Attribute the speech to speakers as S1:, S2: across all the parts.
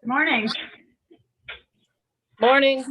S1: Good morning.
S2: Morning.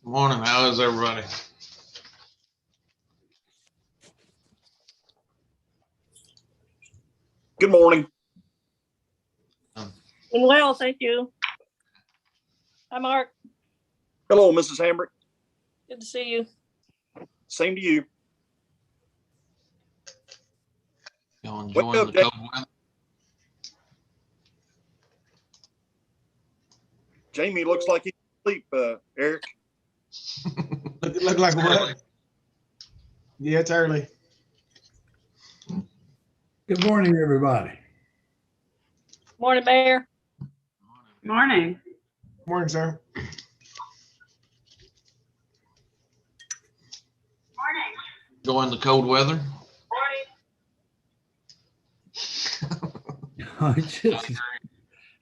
S3: Morning. How is everybody?
S4: Good morning.
S2: Doing well, thank you. Hi, Mark.
S4: Hello, Mrs. Hambrick.
S2: Good to see you.
S4: Same to you.
S3: Y'all
S4: Wake
S3: enjoying
S4: up,
S3: the cold weather?
S4: Jamie looks like he's asleep, Eric.
S5: Look like what? Yeah, it's early.
S6: Good morning, everybody.
S2: Morning, Mayor.
S1: Good morning.
S5: Morning, sir.
S3: Enjoying the cold weather?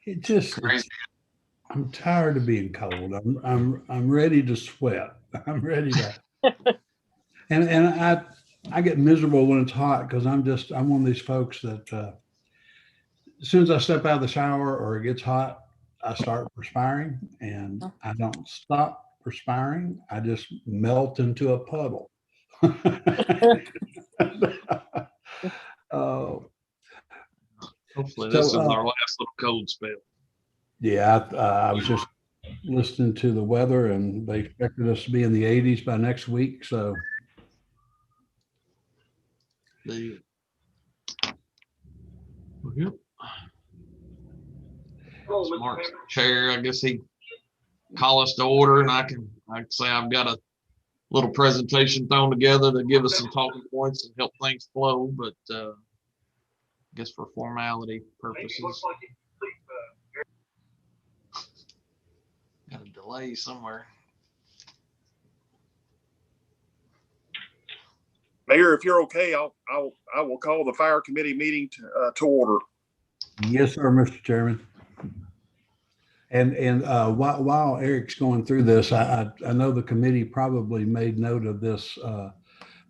S6: It just, I'm tired of being cold. I'm ready to sweat. I'm ready to, and I get miserable when it's hot because I'm one of these folks that as soon as I step out of the shower or it gets hot, I start perspiring and I don't stop perspiring. I just melt into a puddle. Oh.
S3: Hopefully
S6: So,
S3: this is our last little cold spell.
S6: Yeah, I was just listening to the weather and they expected us to be in the 80s by next week. So
S3: Yep. Mark's chair, I guess he call us to order, and I can say I've got a little presentation thrown together to give us some talking points and help things flow, but I guess for formality purposes. Got a delay somewhere.
S4: Mayor, if you're okay, I will call the fire committee meeting to order.
S6: yes, sir, Mr. Chairman. And while Eric's going through this, I know the committee probably made note of this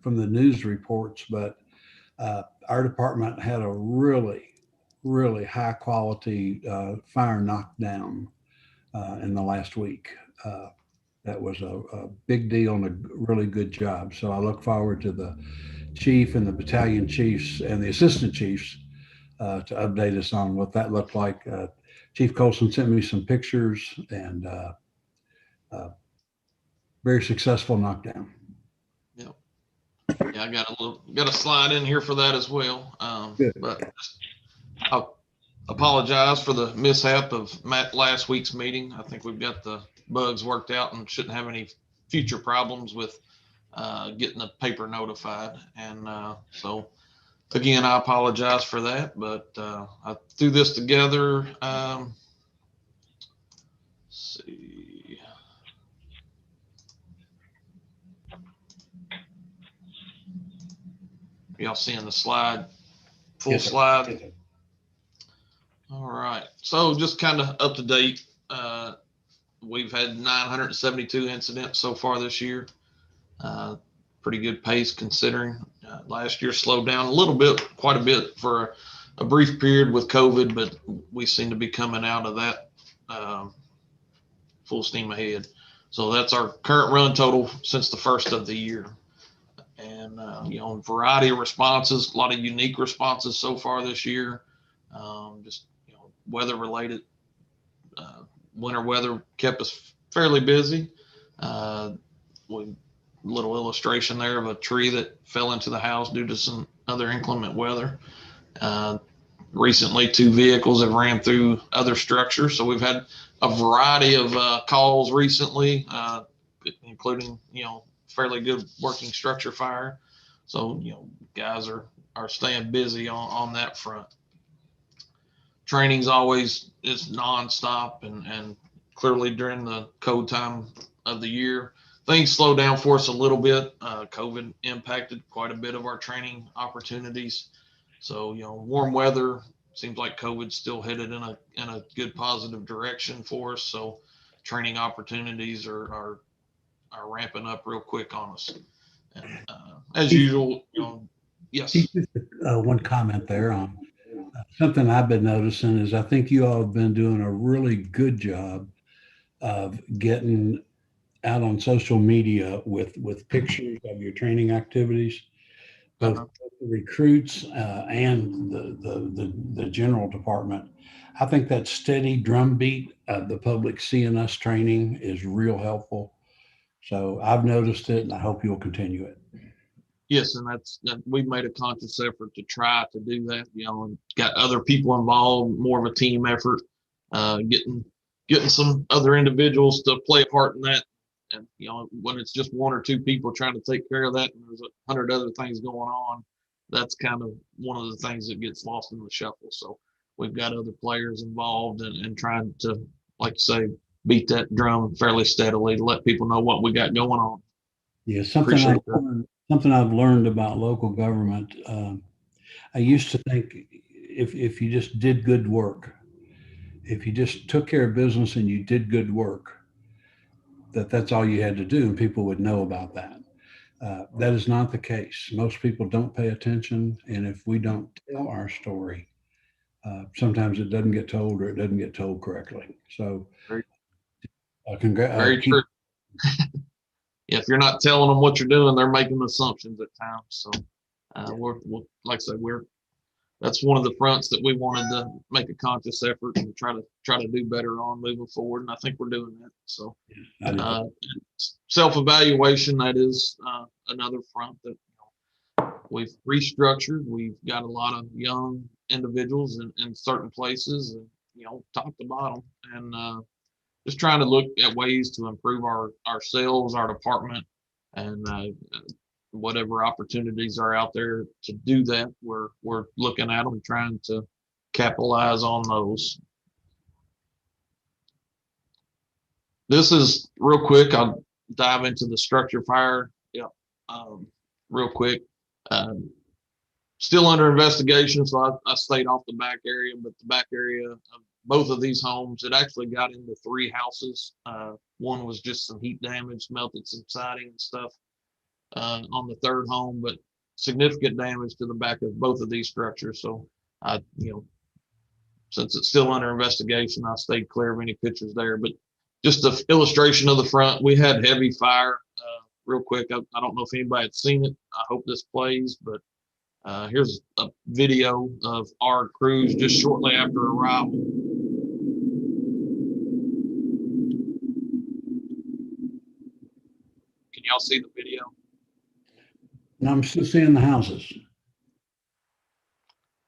S6: from the news reports, but our department had a really high quality fire knockdown in the last week. That was a big deal and a really good job. So I look forward to the chief and the battalion chiefs and the assistant chiefs to update us on what that looked like. Chief Colson sent me some pictures and very successful knockdown.
S3: Yep. Yeah, I got a slide in here for that as well. But I'll apologize for the mishap of last week's meeting. I think we've got the bugs worked out and shouldn't have any future problems with getting the paper notified. And so again, I apologize for that, but I threw this together. Let's see. Y'all seeing the slide? Full
S6: Yes, sir.
S3: slide.
S6: Yes, sir.
S3: All right. So just kind of up to date. We've had 972 incidents so far this year. Pretty good pace considering last year slowed down a little bit, quite a bit for a brief period with COVID, but we seem to be coming out of that full steam ahead. So that's our current run total since the first of the year. And, variety of responses, a lot of unique responses so far this year. Just, weather related. Winter weather kept us fairly busy. Little illustration there of a tree that fell into the house due to some other inclement weather. Recently, 2 vehicles have ran through other structures. So we've had a variety of calls recently, including, fairly good working structure fire. So, guys are are staying busy on that front. Training's always is nonstop, and clearly during the cold time of the year, things slowed down for us a little bit. COVID impacted quite a bit of our training opportunities. So, warm weather, seems like COVID's still headed in a good positive direction for us. So training opportunities are ramping up real quick on us. And as usual, yes.
S6: Just one comment there on something I've been noticing is I think you all have been doing a really good job of getting out on social media with pictures of your training activities, both the recruits and the general department. I think that steady drumbeat of the public seeing us training is real helpful. So I've noticed it, and I hope you'll continue it.
S3: Yes, and we've made a conscious effort to try to do that, and got other people involved, more of a team effort, getting some other individuals to play a part in that. And, when it's just one or two people trying to take care of that and there's 100 other things going on, that's kind of one of the things that gets lost in the shuffle. So we've got other players involved and trying to, like you say, beat that drum fairly steadily to let people know what we got going on.
S6: Yeah, something I've learned about local government. I used to think if you just did good work, if you just took care of business and you did good work, that's all you had to do and people would know about that. That is not the case. Most people don't pay attention. And if we don't tell our story, sometimes it doesn't get told or it doesn't get told correctly. So
S3: very true. If you're not telling them what you're doing, they're making assumptions at times. So we're like I said, that's one of the fronts that we wanted to make a conscious effort and try to do better on moving forward. And I think we're doing that. So self-evaluation, that is another front that we've restructured. We've got a lot of young individuals in certain places and, top to bottom, and just trying to look at ways to improve ourselves, our department, and whatever opportunities are out there to do that, we're looking at them and trying to capitalize on those. This is real quick. I'll dive into the structure fire. Real quick. Still under investigation, so I stayed off the back area, but the back area of both of these homes, it actually got into 3 houses. One was just some heat damage, melted some siding and stuff on the third home, but significant damage to the back of both of these structures. So since it's still under investigation, I stayed clear of any pictures there. But just an illustration of the front, we had heavy fire. Real quick, I don't know if anybody had seen it. I hope this plays, but here's a video of our crews just shortly after arrival. Can y'all see the video?
S6: No, I'm still seeing the houses.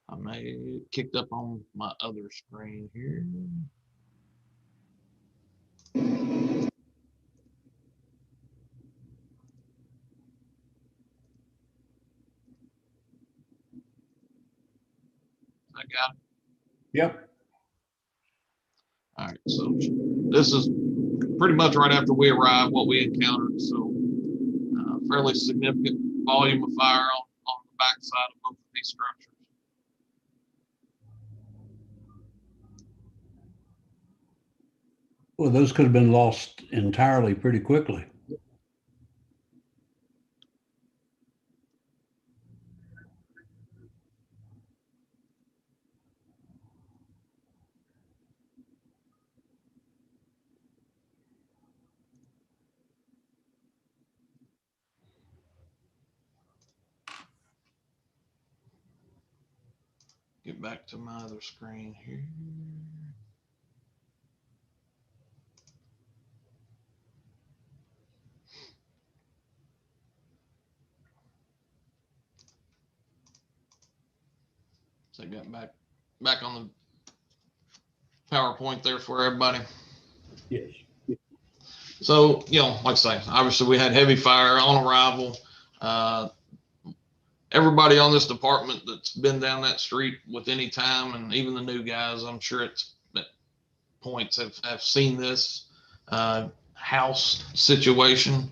S3: I may have kicked up on my other screen here. I got it.
S6: Yep.
S3: All right, so this is pretty much right after we arrived, what we encountered. So fairly significant volume of fire on the backside of both of these structures.
S6: Well, those could have been lost entirely pretty quickly.
S3: Get back to my other screen here. So I got back on the PowerPoint there for everybody.
S6: Yes.
S3: So, like I say, obviously we had heavy fire on arrival. everybody on this department that's been down that street with any time, and even the new guys, I'm sure it's at points have seen this house situation.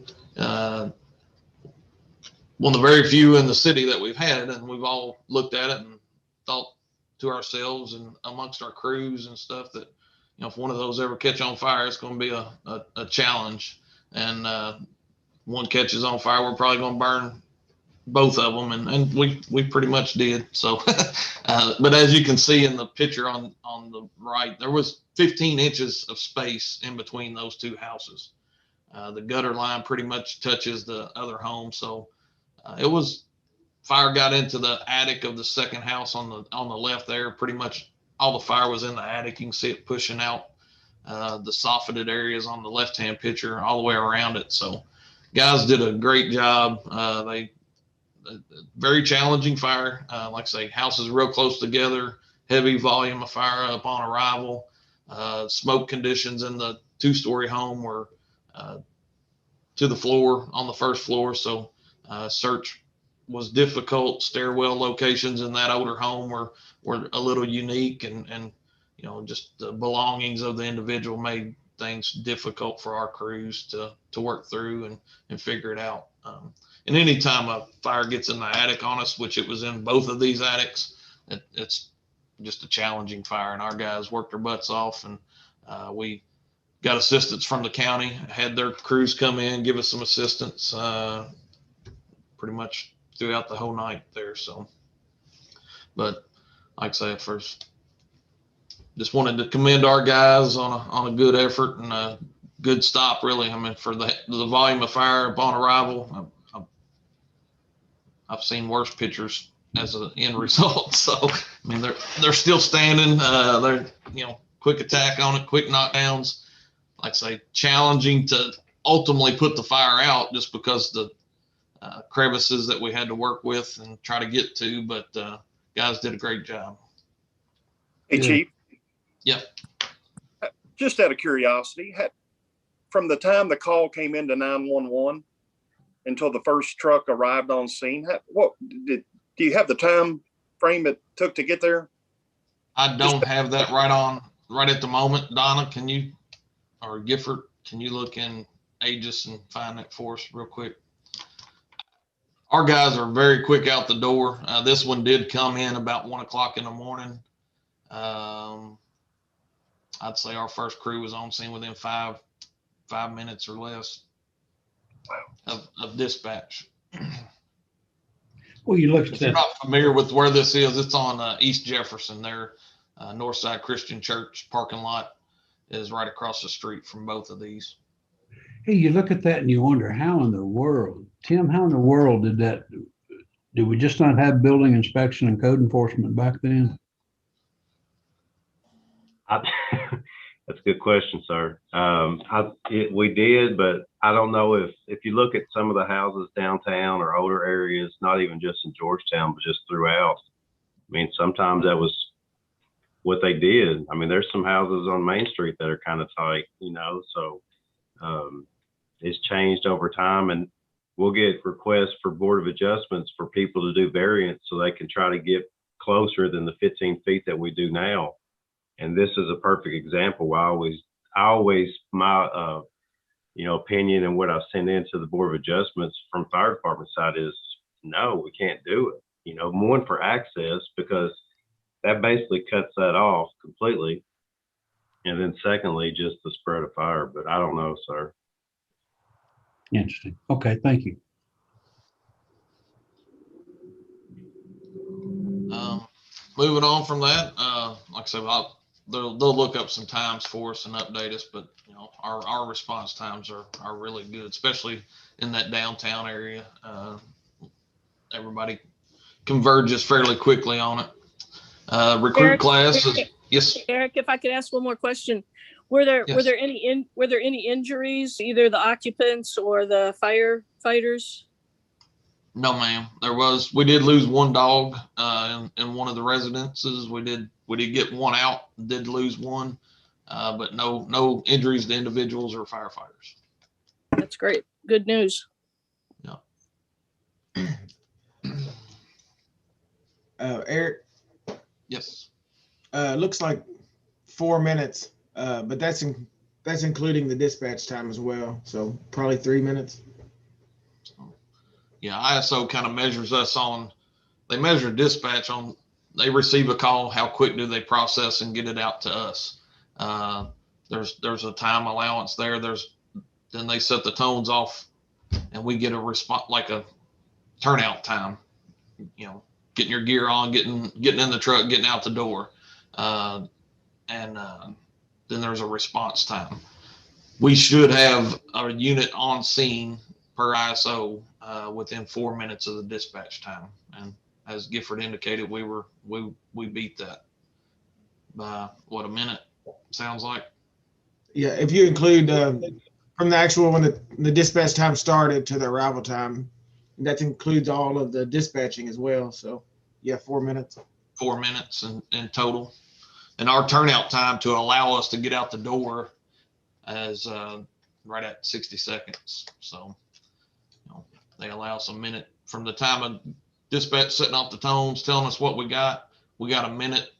S3: One of the very few in the city that we've had, and we've all looked at it and thought to ourselves and amongst our crews and stuff that, you know, if one of those ever catch on fire, it's going to be a challenge. And one catches on fire, we're probably going to burn both of them, and we pretty much did. So, but as you can see in the picture on the right, there was 15 inches of space in between those two houses. The gutter line pretty much touches the other home, so it was fire got into the attic of the second house on the left there. Pretty much all the fire was in the attic. You can see it pushing out the soffitted areas on the left-hand picture all the way around it. So guys did a great job. Very challenging fire. Like I say, houses real close together, heavy volume of fire upon arrival. Smoke conditions in the 2-story home were to the floor on the first floor. So search was difficult. Stairwell locations in that older home were a little unique, and you know, just the belongings of the individual made things difficult for our crews to work through and figure it out. And anytime a fire gets in the attic on us, which it was in both of these attics, it's just a challenging fire, and our guys worked their butts off, and we got assistance from the county, had their crews come in, give us some assistance pretty much throughout the whole night there. So, but like I say, at first, just wanted to commend our guys on a good effort and a good stop, really. I mean, for the volume of fire upon arrival, I've seen worse pictures as an end result. So, I mean, they're still standing. They're, you know, quick attack on it, quick knockdowns. Like I say, challenging to ultimately put the fire out just because the crevices that we had to work with and try to get to. But guys did a great job.
S4: Hey,
S6: Yeah.
S4: Chief.
S3: Yep.
S4: Just out of curiosity, from the time the call came into 911 until the first truck arrived on scene, do you have the time frame it took to get there?
S3: I don't have that right at the moment. Donna, can you, or Gifford, can you look in Aegis and find that for us real quick? Our guys are very quick out the door. This one did come in about 1 o'clock in the morning. I'd say our first crew was on scene within five minutes or less of dispatch.
S6: Well, you look at
S3: If you're
S6: that.
S3: not familiar with where this is, it's on East Jefferson there. Northside Christian Church parking lot is right across the street from both of these.
S6: Hey, you look at that and you wonder how in the world, Tim, how in the world did we just not have building inspection and code enforcement back then?
S7: That's a good question, sir. We did, but I don't know if you look at some of the houses downtown or older areas, not even just in Georgetown, but just throughout. I mean, sometimes that was what they did. I mean, there's some houses on Main Street that are kind of tight, you know, so it's changed over time, and we'll get requests for Board of Adjustments for people to do variance so they can try to get closer than the 15 feet that we do now. And this is a perfect example. I always my opinion and what I send into the Board of Adjustments from fire department side is no, we can't do it. You know, one for access, because that basically cuts that off completely. And then secondly, just the spread of fire. But I don't know, sir.
S6: Interesting. Okay, thank you.
S3: Moving on from that, like I said, they'll look up some times for us and update us, but you know, our response times are really good, especially in that downtown area. Everybody converges fairly quickly on it. Recruit
S2: Eric,
S3: class is, yes.
S2: Eric, if I could ask one more question. Were there any injuries, either the occupants or the firefighters?
S3: No, ma'am. We did lose one dog in one of the residences. We did get one out, did lose one, but no injuries to individuals or firefighters.
S2: That's great. Good news.
S3: Yeah.
S5: Eric,
S3: Yes.
S5: looks like 4 minutes, but that's including the dispatch time as well. So probably 3 minutes.
S3: Yeah, ISO kind of measures us on, they measure dispatch on, they receive a call, how quick do they process and get it out to us? There's a time allowance there. Then they set the tones off and we get a response, like a turnout time, getting your gear on, getting in the truck, getting out the door. And then there's a response time. We should have a unit on scene per ISO within 4 minutes of the dispatch time. And as Gifford indicated, we beat that by what, a minute sounds like.
S5: Yeah, if you include from the actual when the dispatch time started to the arrival time, that includes all of the dispatching as well. So yeah, 4 minutes.
S3: 4 minutes in total. And our turnout time to allow us to get out the door is right at 60 seconds. So they allow us a minute from the time of dispatch setting off the tones, telling us what we got. We got a minute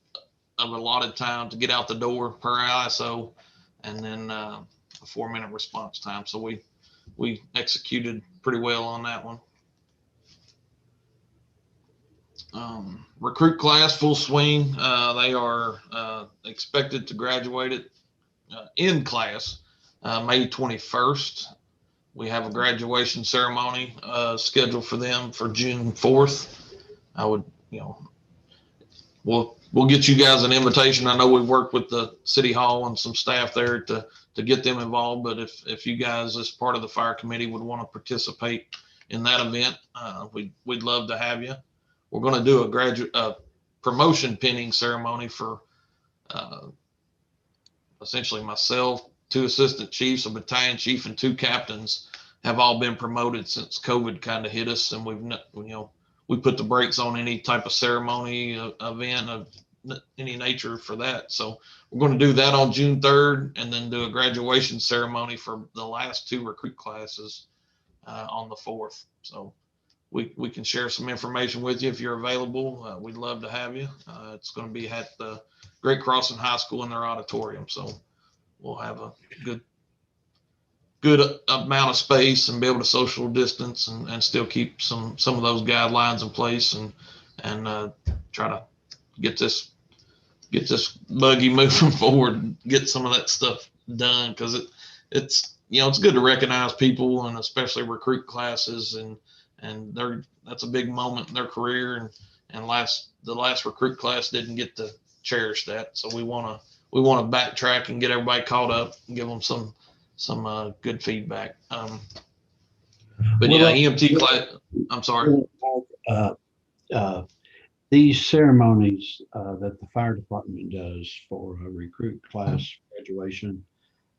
S3: of allotted time to get out the door per ISO, and then a 4 minute response time. So we executed pretty well on that one. Recruit class full swing. They are expected to graduate it in class May 21st. We have a graduation ceremony scheduled for them for June 4th. We'll get you guys an invitation. I know we've worked with the city hall and some staff there to get them involved, but if you guys as part of the fire committee would want to participate in that event, we'd love to have you. We're going to do a promotion pinning ceremony for essentially myself, 2 assistant chiefs, a battalion chief, and 2 captains have all been promoted since COVID kind of hit us, and we put the brakes on any type of ceremony event of any nature for that. So we're going to do that on June 3rd, and then do a graduation ceremony for the last 2 recruit classes on the 4th. So we can share some information with you if you're available. We'd love to have you. It's going to be at the Great Crossing High School in their auditorium. So we'll have a good amount of space and be able to social distance and still keep some of those guidelines in place and try to get this buggy moving forward and get some of that stuff done, because it's good to recognize people, and especially recruit classes, and that's a big moment in their career, and the last recruit class didn't get to cherish that. So we want to backtrack and get everybody caught up and give them some good feedback. But yeah, EMT class, I'm sorry.
S6: These ceremonies that the fire department does for a recruit class graduation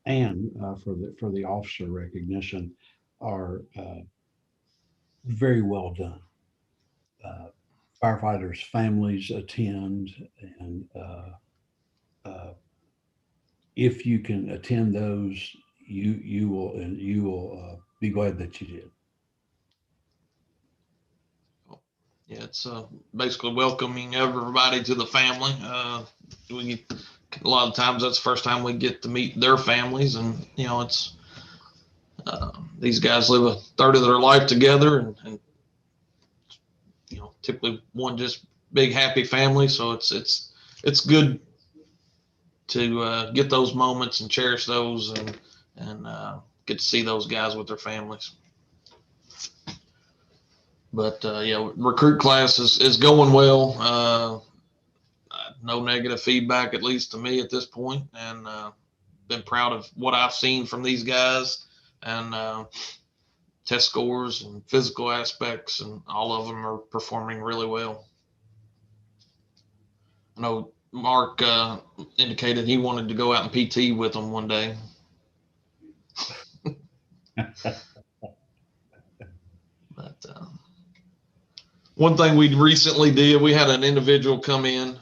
S6: and for the officer recognition are very well done. Firefighters' families attend, and if you can attend those, you will be glad that you did.
S3: Yeah, it's basically welcoming everybody to the family. A lot of times that's the first time we get to meet their families, and it's these guys live a third of their life together, and typically one just big happy family. So it's good to get those moments and cherish those, and get to see those guys with their families. But recruit class is going well. No negative feedback, at least to me at this point, and been proud of what I've seen from these guys, and test scores and physical aspects, and all of them are performing really well. I know Mark indicated he wanted to go out and PT with them one day. But one thing we recently did, we had an individual come in.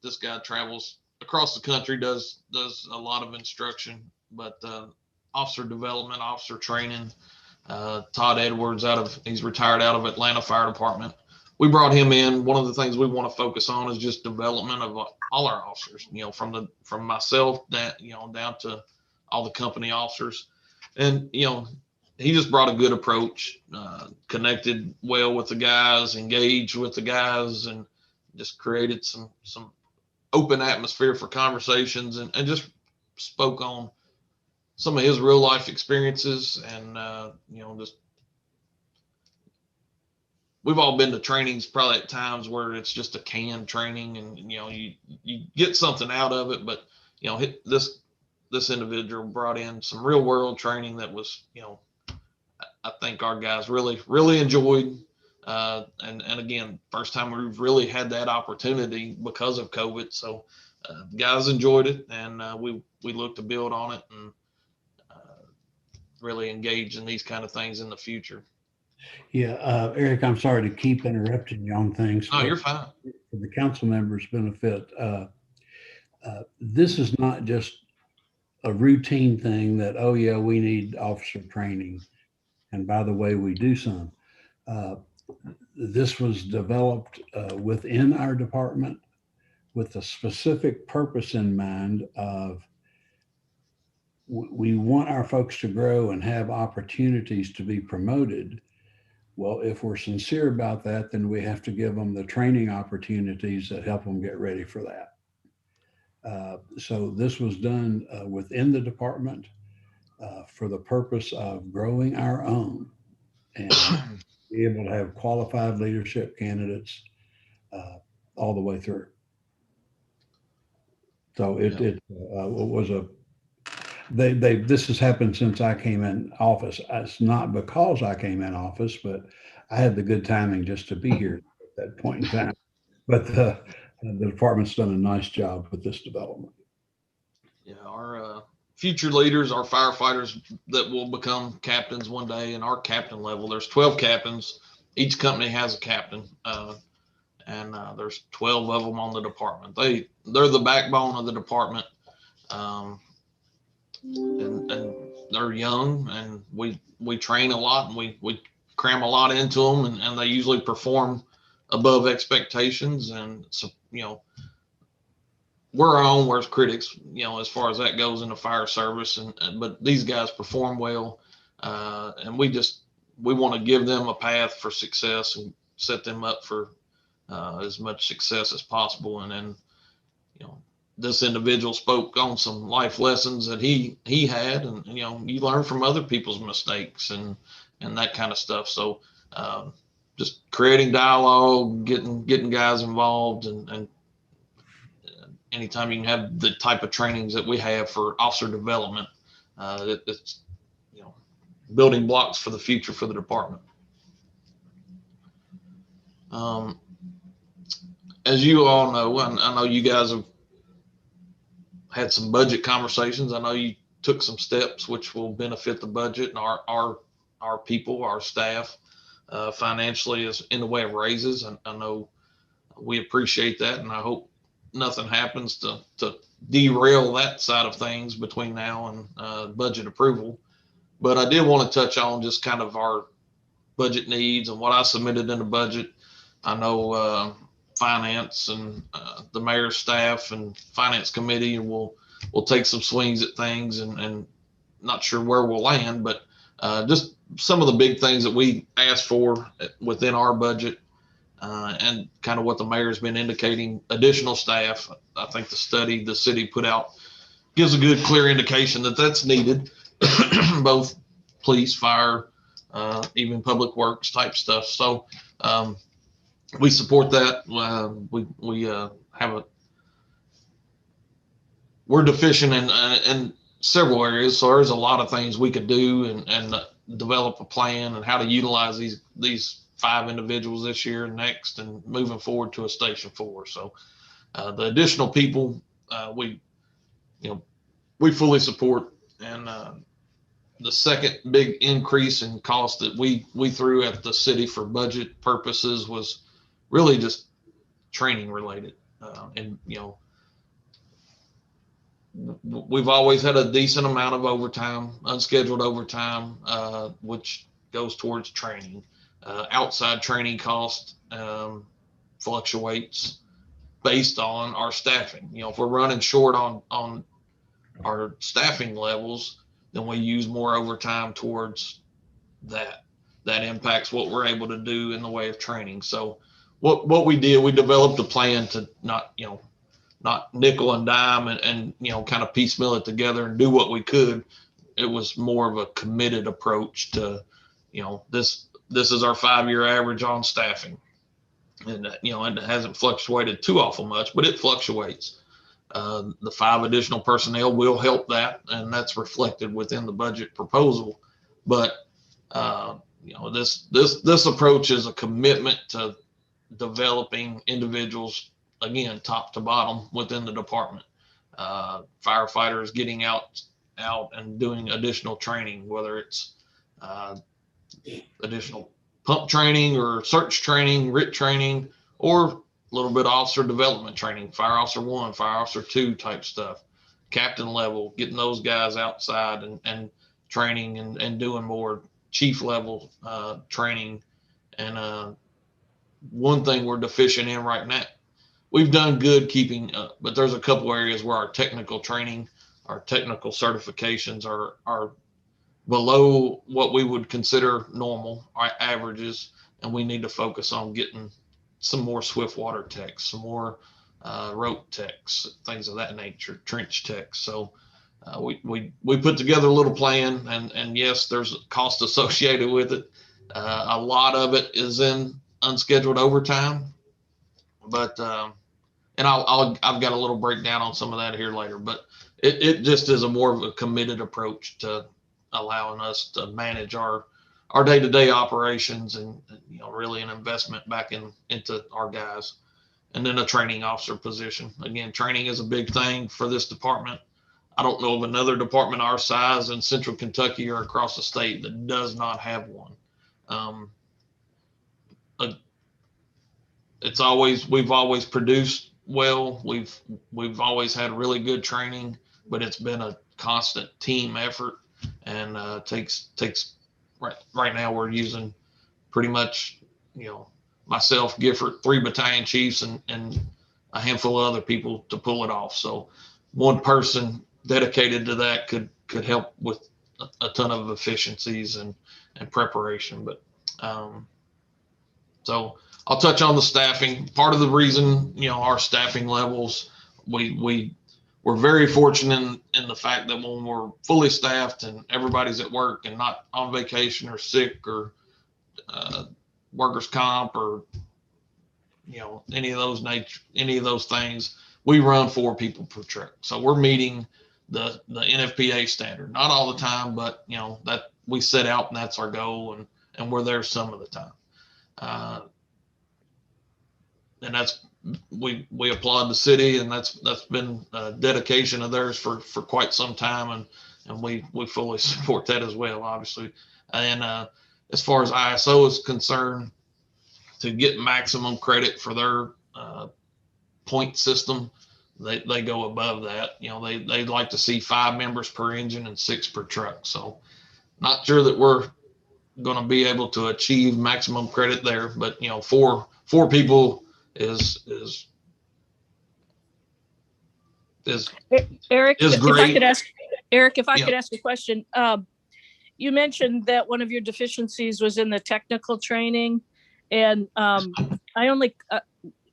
S3: This guy travels across the country, does a lot of instruction, but officer development, officer training. Todd Edwards he's retired out of Atlanta Fire Department, we brought him in. One of the things we want to focus on is just development of all our officers, from myself down to all the company officers. And, he just brought a good approach, connected well with the guys, engaged with the guys, and just created some open atmosphere for conversations, and just spoke on some of his real life experiences. And, just, we've all been to trainings probably at times where it's just a canned training, and, you get something out of it, but, this individual brought in some real world training that was, I think our guys really, really enjoyed. And again, first time we've really had that opportunity because of COVID. So guys enjoyed it, and we look to build on it and really engage in these kind of things in the future.
S6: Yeah, Eric, I'm sorry to keep interrupting you on things.
S3: No, you're fine.
S6: For the council members' benefit, this is not just a routine thing that, oh yeah, we need officer training. And by the way, we do some. This was developed within our department with a specific purpose in mind of we want our folks to grow and have opportunities to be promoted. Well, if we're sincere about that, then we have to give them the training opportunities that help them get ready for that. So this was done within the department for the purpose of growing our own and be able to have qualified leadership candidates all the way through. So it was this has happened since I came in office. It's not because I came in office, but I had the good timing just to be here at that point in time. But the department's done a nice job with this development.
S3: Yeah, our future leaders, our firefighters that will become captains one day, and our captain level, there's 12 captains. Each company has a captain, and there's 12 of them on the department. They're the backbone of the department, and they're young, and we train a lot, and we cram a lot into them, and they usually perform above expectations. And so, we're our own worst critics, as far as that goes in the fire service, but these guys perform well, and we want to give them a path for success and set them up for as much success as possible. And then, this individual spoke on some life lessons that he had, and you learn from other people's mistakes and that kind of stuff. So just creating dialogue, getting guys involved, and anytime you can have the type of trainings that we have for officer development, it's building blocks for the future for the department. As you all know, I know you guys have had some budget conversations. I know you took some steps which will benefit the budget and our people, our staff, financially, as in the way of raises. And I know we appreciate that, and I hope nothing happens to derail that side of things between now and budget approval. But I did want to touch on just kind of our budget needs and what I submitted in the budget. I know finance and the mayor's staff and finance committee will take some swings at things, and not sure where we'll land, but just some of the big things that we asked for within our budget. And kind of what the mayor's been indicating, additional staff. I think the study the city put out gives a good, clear indication that that's needed, both police, fire, even public works type stuff. So we support that. We're deficient in several areas, so there's a lot of things we could do and develop a plan and how to utilize these 5 individuals this year and next, and moving forward to a station 4. So the additional people, we fully support. And the second big increase in cost that we threw at the city for budget purposes was really just training related. And we've always had a decent amount of overtime, unscheduled overtime, which goes towards training. Outside training cost fluctuates based on our staffing. If we're running short on our staffing levels, then we use more overtime towards that. That impacts what we're able to do in the way of training. So what we did, we developed a plan to not nickel and dime and kind of piecemeal it together and do what we could. It was more of a committed approach to, this is our 5-year average on staffing. And, and it hasn't fluctuated too awful much, but it fluctuates. The 5 additional personnel will help that, and that's reflected within the budget proposal. But, this approach is a commitment to developing individuals, again, top to bottom within the department. Firefighters getting out and doing additional training, whether it's additional pump training or search training, RIT training, or a little bit of officer development training, Fire Officer 1, Fire Officer 2 type stuff, captain level, getting those guys outside and training and doing more chief level training. And one thing we're deficient in right now, we've done good keeping up, but there's a couple areas where our technical training, our technical certifications are below what we would consider normal, our averages, and we need to focus on getting some more swift water techs, some more rope techs, things of that nature, trench techs. So we put together a little plan, and yes, there's a cost associated with it. A lot of it is in unscheduled overtime, but and I've got a little breakdown on some of that here later, but it just is a more of a committed approach to allowing us to manage our day-to-day operations and really an investment back into our guys. And then a training officer position. Again, training is a big thing for this department. I don't know of another department our size in Central Kentucky or across the state that does not have one. We've always produced well. We've always had really good training, but it's been a constant team effort, and takes right now we're using pretty much myself, Gifford, 3 battalion chiefs, and a handful of other people to pull it off. So one person dedicated to that could help with a ton of efficiencies and preparation. But so I'll touch on the staffing. Part of the reason, our staffing levels, we're very fortunate in the fact that when we're fully staffed and everybody's at work and not on vacation or sick or workers' comp or any of those things, we run 4 people per truck. So we're meeting the NFPA standard, not all the time, but that we set out and that's our goal, and we're there some of the time. And that's we applaud the city, and that's been a dedication of theirs for quite some time, and we fully support that as well, obviously. And as far as ISO is concerned, to get maximum credit for their point system, they go above that. They like to see 5 members per engine and 6 per truck. So not sure that we're going to be able to achieve maximum credit there, but four people is
S2: Eric,
S3: is
S2: if
S3: great.
S2: I could ask Eric, if I
S3: Yeah.
S2: could ask a question. You mentioned that one of your deficiencies was in the technical training, and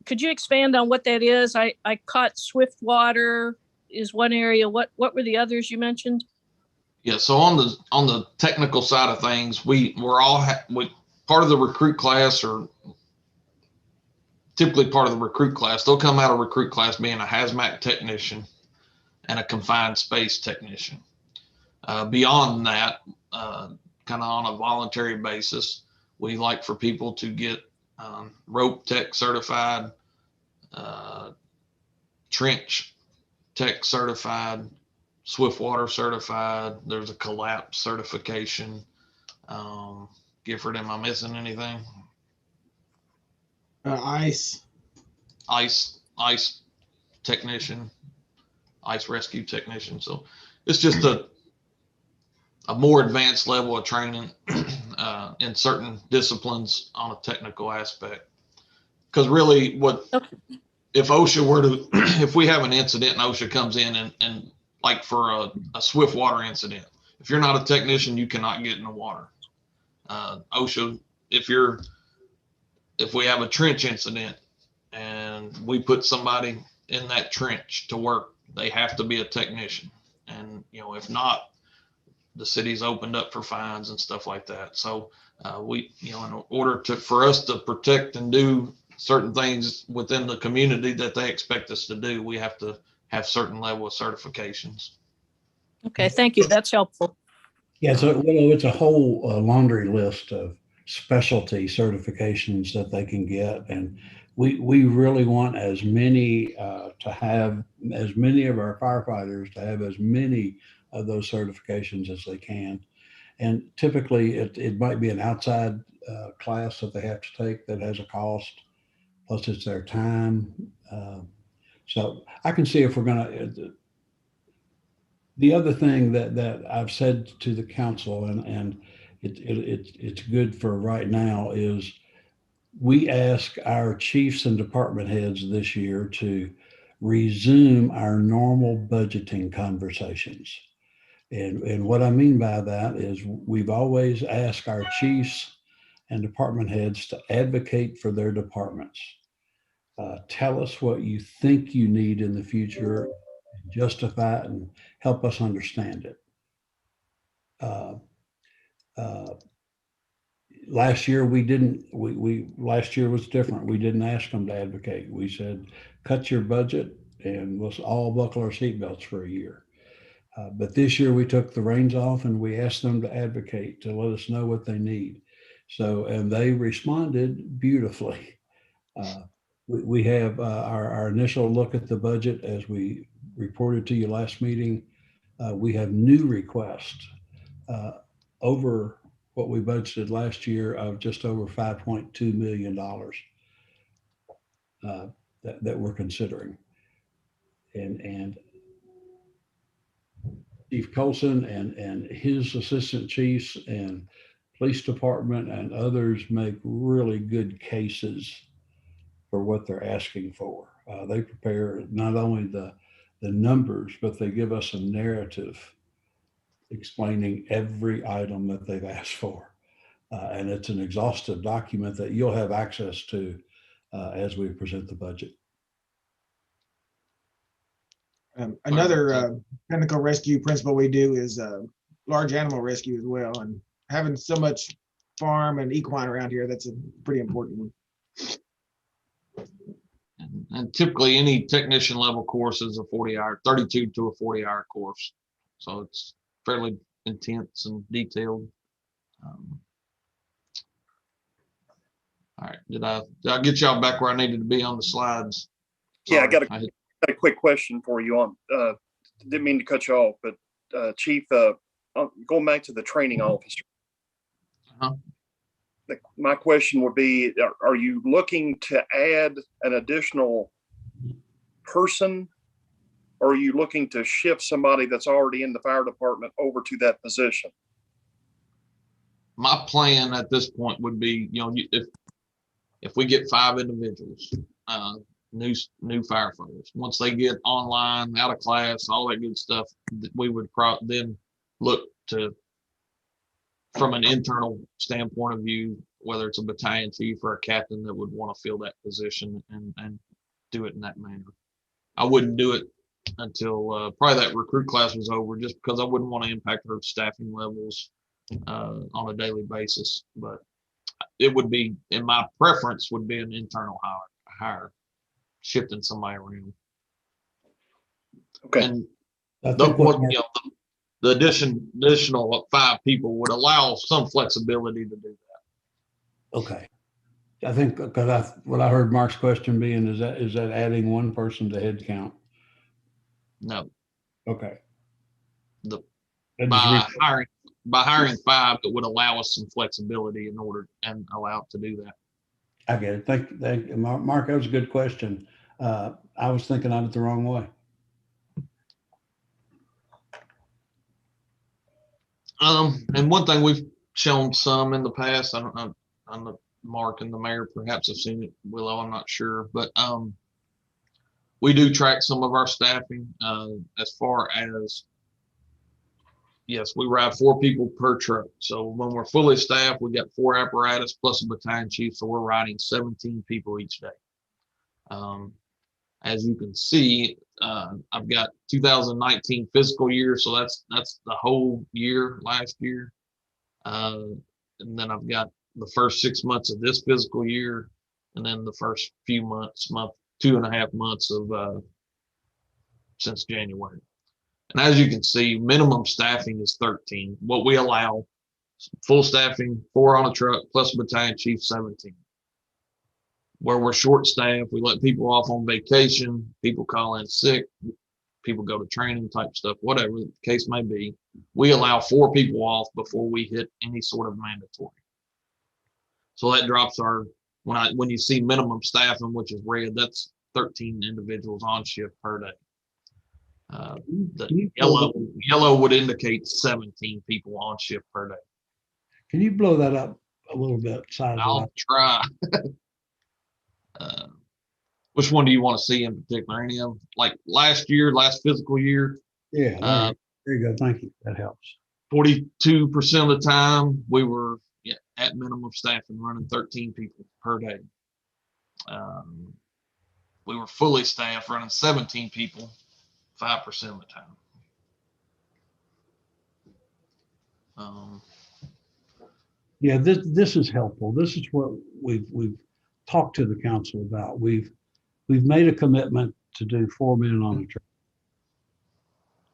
S2: could you expand on what that is? I caught swift water is one area. What were the others you mentioned?
S3: Yeah, so on the technical side of things, we're all part of the recruit class, or typically part of the recruit class. They'll come out of recruit class being a hazmat technician and a confined space technician. Beyond that, kind of on a voluntary basis, we like for people to get rope tech certified, trench tech certified, swift water certified. There's a collapse certification. Gifford, am I missing anything?
S5: Ice.
S3: Ice technician, ice rescue technician. So it's just a more advanced level of training. in certain disciplines on a technical aspect. Because really if OSHA were to, if we have an incident and OSHA comes in and like for a swift water incident, if you're not a technician, you cannot get in the water. OSHA, if we have a trench incident and we put somebody in that trench to work, they have to be a technician. And, if not, the city's opened up for fines and stuff like that. So in order for us to protect and do certain things within the community that they expect us to do, we have to have certain level of certifications.
S2: Okay, thank you. That's helpful.
S6: Yeah, so it's a whole laundry list of specialty certifications that they can get, and we really want as many to have as many of our firefighters to have as many of those certifications as they can. And typically, it might be an outside class that they have to take that has a cost. Plus, it's their time. So I can see if we're going to. The other thing that I've said to the council, and it's good for right now, is we ask our chiefs and department heads this year to resume our normal budgeting conversations. And what I mean by that is we've always asked our chiefs and department heads to advocate for their departments. Tell us what you think you need in the future, justify it, and help us understand it. Last year we didn't. Last year was different. We didn't ask them to advocate. We said, cut your budget and let's all buckle our seatbelts for a year. But this year we took the reins off and we asked them to advocate, to let us know what they need. So, and they responded beautifully. We have our initial look at the budget as we reported to you last meeting. We have new requests over what we budgeted last year of just over $5.2 million that we're considering. And Chief Colson and his assistant chiefs and police department and others make really good cases for what they're asking for. They prepare not only the numbers, but they give us a narrative explaining every item that they've asked for. And it's an exhaustive document that you'll have access to as we present the budget.
S5: Another technical rescue principle we do is large animal rescue as well. And having so much farm and equine around here, that's a pretty important one.
S3: And typically any technician level course is a 32 to a 40-hour course. So it's fairly intense and detailed. All right, did I get y'all back where I needed to be on the slides?
S4: Yeah, I
S3: Sorry,
S4: got a quick question for you on, didn't mean to cut you off, but Chief, going back to the training officer. My question would be, are you looking to add an additional person? Or are you looking to shift somebody that's already in the fire department over to that position?
S3: My plan at this point would be, if we get 5 individuals, new firefighters, once they get online, out of class, all that good stuff, we would then look to, from an internal standpoint of view, whether it's a battalion chief or a captain that would want to fill that position and do it in that manner. I wouldn't do it until probably that recruit class was over, just because I wouldn't want to impact our staffing levels on a daily basis. But it would be, in my preference, would be an internal hire, shifting somebody around.
S4: Okay.
S3: And the additional 5 people would allow some flexibility to do that.
S6: Okay. I think because what I heard Mark's question being is that adding 1 person to head count?
S3: No.
S6: Okay.
S3: By hiring 5, that would allow us some flexibility and allow it to do that.
S6: I get it. Thank you, Mark. That was a good question. I was thinking of it the wrong way.
S3: And one thing we've shown some in the past. I don't know. I'm the Mark and the mayor perhaps have seen it. Willow, I'm not sure, but we do track some of our staffing as far as, yes, we ride 4 people per truck. So when we're fully staffed, we got 4 apparatus plus a battalion chief. So we're riding 17 people each day. As you can see, I've got 2019 fiscal year. So that's the whole year last year. And then I've got the first 6 months of this fiscal year. And then the first few months, 2.5 months of since January. And as you can see, minimum staffing is 13. What we allow, full staffing, 4 on a truck plus battalion chief, 17. Where we're short staffed, we let people off on vacation, people call in sick, people go to training type stuff, whatever the case may be. We allow 4 people off before we hit any sort of mandatory. So that drops our, when you see minimum staffing, which is red, that's 13 individuals on shift per day. The yellow would indicate 17 people on shift per day.
S6: Can you blow that up a little bit?
S3: I'll try. Which one do you want to see in particular? Any of them? Like last fiscal year?
S6: Yeah, there you go. Thank you. That helps.
S3: 42% of the time we were at minimum staffing, running 13 people per day. We were fully staffed, running 17 people 5% of the time.
S6: Yeah, this is helpful. This is what we've talked to the council about. We've made a commitment to do 4 men on a truck,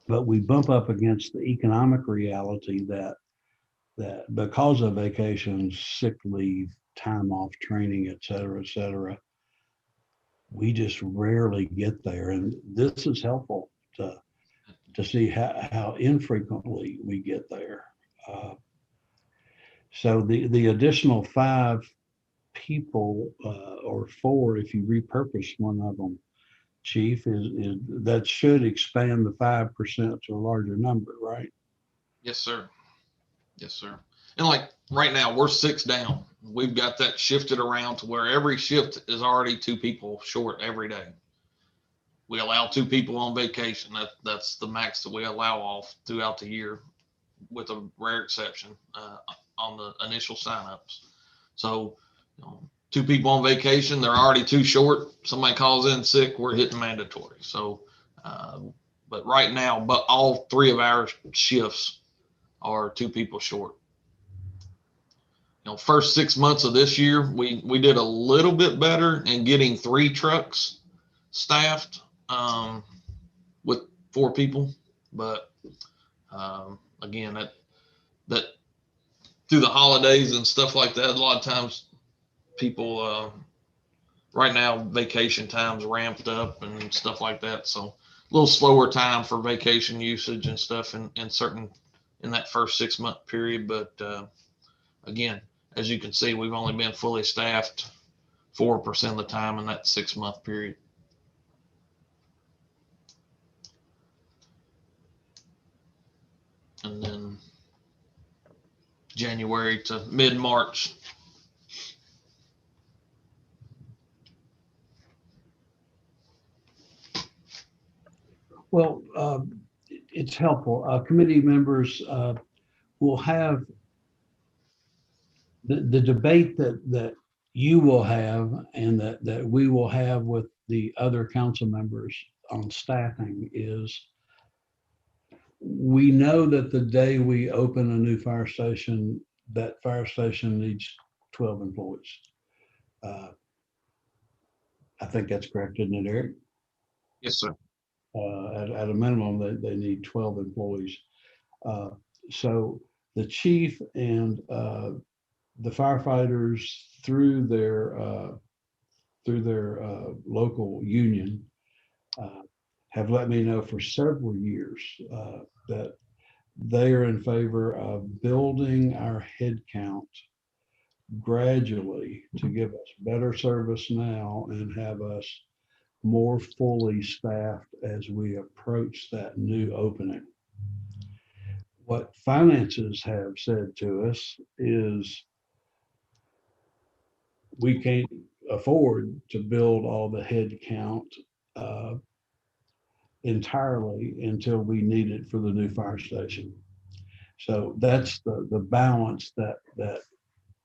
S6: but we bump up against the economic reality that because of vacations, sick leave, time off, training, et cetera, we just rarely get there. And this is helpful to see how infrequently we get there. So the additional 5 people or 4, if you repurpose one of them, Chief, is that should expand the 5% to a larger number, right?
S3: Yes, sir. Yes, sir. And like right now, we're 6 down. We've got that shifted around to where every shift is already 2 people short every day. We allow 2 people on vacation. That's the max that we allow off throughout the year, with a rare exception on the initial signups. So, 2 people on vacation, they're already 2 short. Somebody calls in sick, we're hitting mandatory. So, but right now, but all 3 of our shifts are 2 people short. First 6 months of this year, we did a little bit better in getting 3 trucks staffed with 4 people. But again, that through the holidays and stuff like that, a lot of times people right now vacation time's ramped up and stuff like that. So a little slower time for vacation usage and stuff in that first 6 month period. But again, as you can see, we've only been fully staffed 4% of the time in that 6 month period. And then January to mid-March.
S6: Well, it's helpful. Committee members will have the debate that you will have and that we will have with the other council members on staffing is, we know that the day we open a new fire station, that fire station needs 12 employees. I think that's correct, isn't it, Eric?
S3: Yes, sir.
S6: At a minimum, they need 12 employees. So the chief and the firefighters through their local union have let me know for several years that they are in favor of building our head count gradually to give us better service now and have us more fully staffed as we approach that new opening. what finances have said to us is we can't afford to build all the head count entirely until we need it for the new fire station. So that's the balance that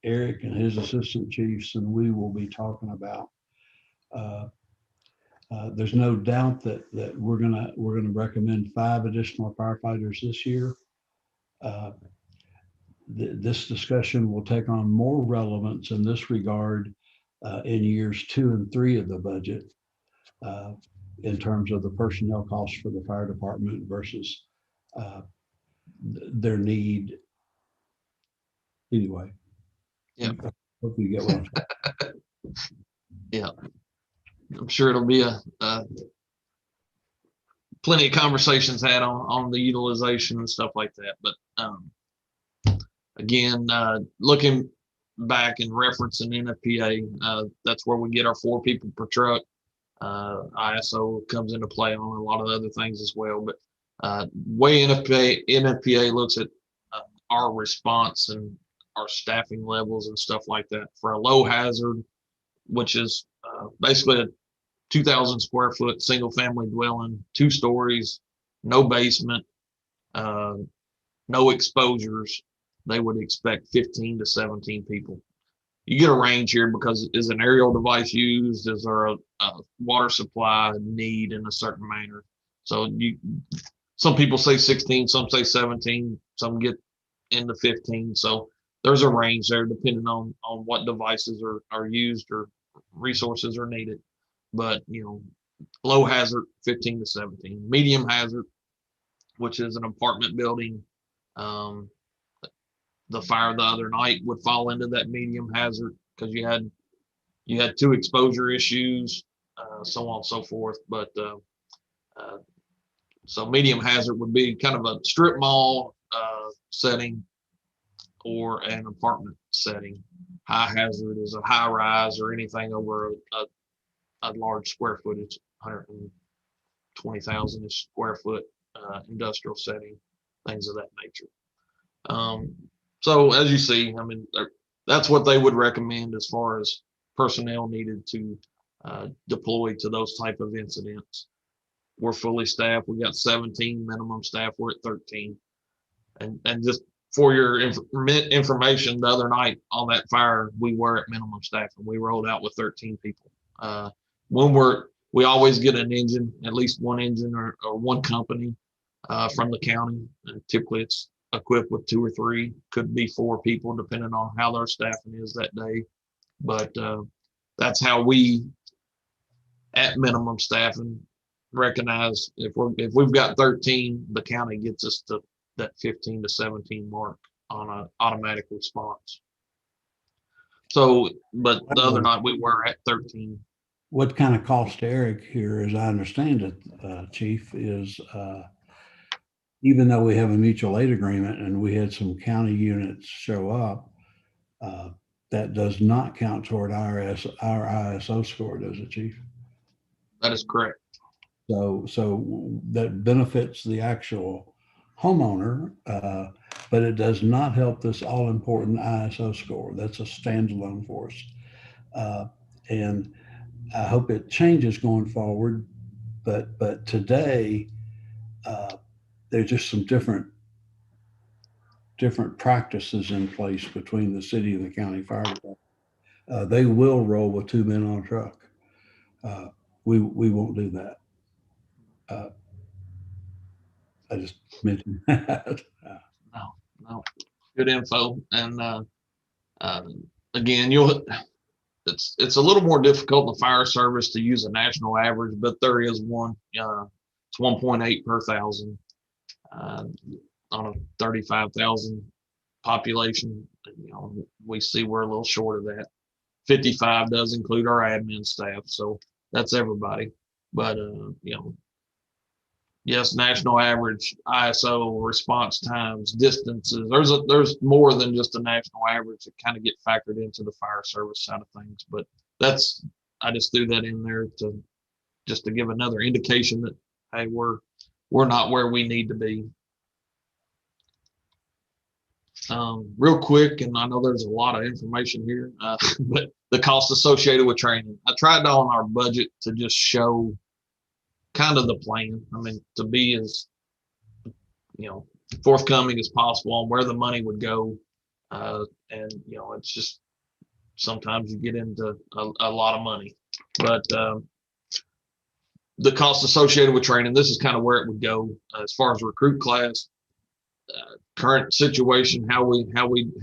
S6: Eric and his assistant chiefs and we will be talking about. There's no doubt that we're gonna recommend 5 additional firefighters this year. This discussion will take on more relevance in this regard in years 2 and 3 of the budget, in terms of the personnel costs for the fire department versus their need. Anyway.
S3: Yeah.
S6: Hope you get what I'm saying.
S3: Yeah. I'm sure it'll be a plenty of conversations had on the utilization and stuff like that. But again, looking back and referencing NFPA, that's where we get our 4 people per truck. ISO comes into play on a lot of other things as well. But way NFPA looks at our response and our staffing levels and stuff like that for a low hazard, which is basically a 2,000 square foot single family dwelling, 2 stories, no basement, no exposures. They would expect 15 to 17 people. You get a range here because is an aerial device used? Is there a water supply need in a certain manner? So some people say 16, some say 17, some get into 15. So there's a range there depending on what devices are used or resources are needed. But low hazard 15 to 17, medium hazard, which is an apartment building. The fire the other night would fall into that medium hazard because you had 2 exposure issues, so on and so forth. But so medium hazard would be kind of a strip mall setting or an apartment setting. High hazard is a high rise or anything over a large square footage, 120,000 square foot industrial setting, things of that nature. So as you see, I mean, that's what they would recommend as far as personnel needed to deploy to those type of incidents. We're fully staffed. We got 17 minimum staff. We're at 13. And just for your information, the other night on that fire, we were at minimum staff and we rolled out with 13 people. We always get an engine, at least one engine or one company from the county. And typically it's equipped with 2 or 3, could be 4 people depending on how their staffing is that day. But that's how we at minimum staffing recognize if we've got 13, the county gets us to that 15 to 17 mark on an automatic response. So, but the other night we were at 13.
S6: What kind of cost to Eric here, as I understand it, Chief, is even though we have a mutual aid agreement and we had some county units show up, that does not count toward our ISO score, does it, Chief?
S3: That is correct.
S6: So that benefits the actual homeowner, but it does not help this all-important ISO score. That's a standalone for us. And I hope it changes going forward, but today, there's just some different practices in place between the city and the county fire department. They will roll with 2 men on a truck. We won't do that. I just mentioned that.
S3: No, good info. And again, it's a little more difficult in the fire service to use a national average, but there is one. It's 1.8 per 1,000 on a 35,000 population. We see we're a little short of that. 55 does include our admin staff, so that's everybody. But yes, national average, ISO, response times, distances. There's more than just a national average that kind of get factored into the fire service side of things. But I just threw that in there to give another indication that hey, we're not where we need to be. Real quick, and I know there's a lot of information here, but the cost associated with training. I tried on our budget to just show kind of the plan. I mean, to be as, forthcoming as possible on where the money would go. And, it's just, sometimes you get into a lot of money, but the cost associated with training, this is kind of where it would go as far as recruit class, current situation, how we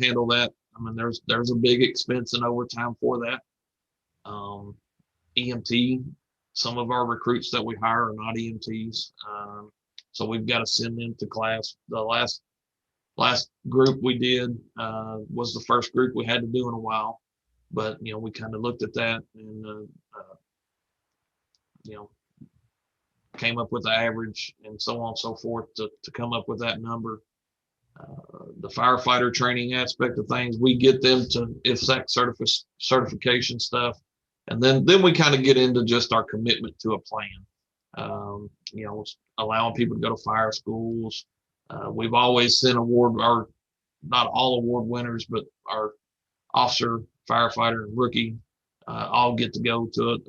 S3: handle that. I mean, there's a big expense in overtime for that. EMT, some of our recruits that we hire are not EMTs. So we've got to send them to class. The last group we did was the first group we had to do in a while, but we kind of looked at that and came up with the average and so on and so forth to come up with that number. The firefighter training aspect of things, we get them to IFSAC certification stuff, and then we kind of get into just our commitment to a plan. Allowing people to go to fire schools. We've always sent not all award winners, but our officer, firefighter, and rookie all get to go to